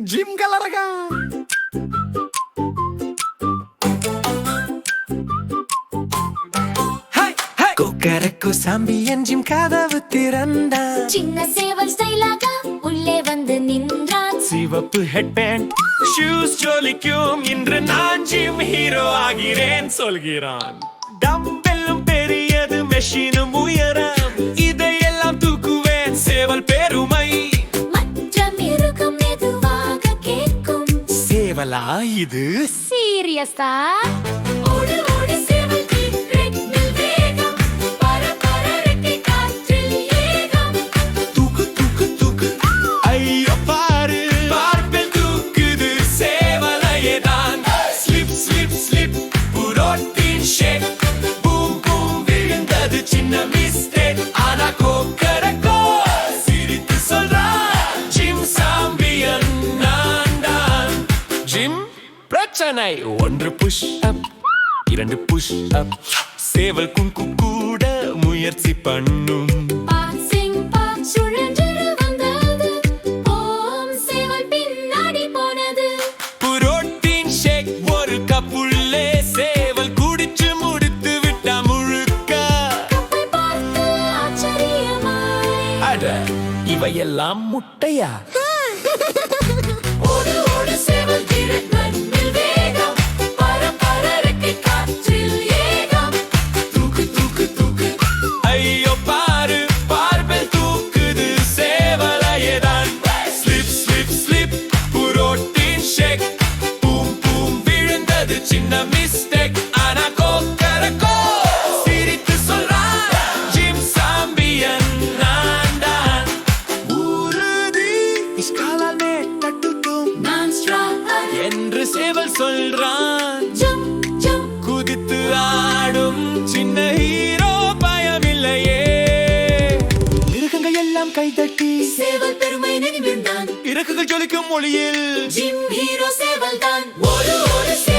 Gym கலரகா கொக்கரக்கு champion gym கதவு திறந்தா சின்ன சேவல் ஸ்டைலாக உள்ளே வந்து நின்றான். சிவப்பு ஹெட்பேண்ட் ஷூஸ் ஜொலிக்கும் இன்று நான் ஜிம் ஹீரோ ஆகிறேன் சொல்கிறான். டம்பெல்லும் பெரியது மெஷினும் உயரம் இதையெல்லாம் தூக்குவேன் சேவல் பெருமை. மற்ற மிருகம் மெதுவாக கேட்கும். சேவலா இது சீரியஸா? ஓடு ஓடு சேவல் ட்ரெட்மில் வேகம். பர பர ரெக்கை காற்றில் ஏகம். தூக்கு தூக்கு தூக்கு ஐயோ பாரு பார்பெல் தூக்குது சேவலையேதான். Slip slip slip protein shake. Boom boom விழுந்தது சின்ன மிஸ்டேக். ஆனா கோக்கரக்கோ சிரித்து சொல்றான் ஜிம் சாம்பியன் நான் தான். ஜிம் பிரச்சனை ஒன்று புஷ் அப் இரண்டு புஷ் அப் சேவல் குங்கு கூட முயற்சி பண்ணும். பாக்ஸிங் பாக் சுழன்று வந்தது. ஓம் சேவல் பின்னாடி போனது. புரோட்டீன் ஷேக் ஒரு கப்புள்ளே சேவல் குடிச்சு முடித்து விட்டா முழுக்க. கப்பை பார்த்து ஆச்சரியமாய். அட இவையெல்லாம் முட்டையா? ஓடு ஓடு சேவல் ட்ரெட்மில் வேகம். பர பர ரெக்கை காற்றில் ஏகம். தூக்கு தூக்கு தூக்கு ஐயோ பாரு பார்பெல் தூக்குது சேவலையேதான். Slip slip slip protein shake. Boom boom விழுந்தது சின்ன மிஸ்டேக். ஆனா கோக்கரக்கோ சிரித்து சொல்றான் ஜிம் சாம்பியன் நான் தான். ஊருதி இஸ்காலால் மேட்டட்டுக்கும் நான் ஸ்ட்ராங் என்று சேவல் சொல்றான். Jump jump. குதித்து ஆடும் சின்ன ஹீரோ பயமில்லையே. மிருகங்கள் எல்லாம் கைதட்டி சேவல் பெருமை நினைவிருந்தான். இறக்குகள் ஜொலிக்கும் மொழியில் ஜிம் ஹீரோ சேவல் தான். ஓடு ஓடு சேவல்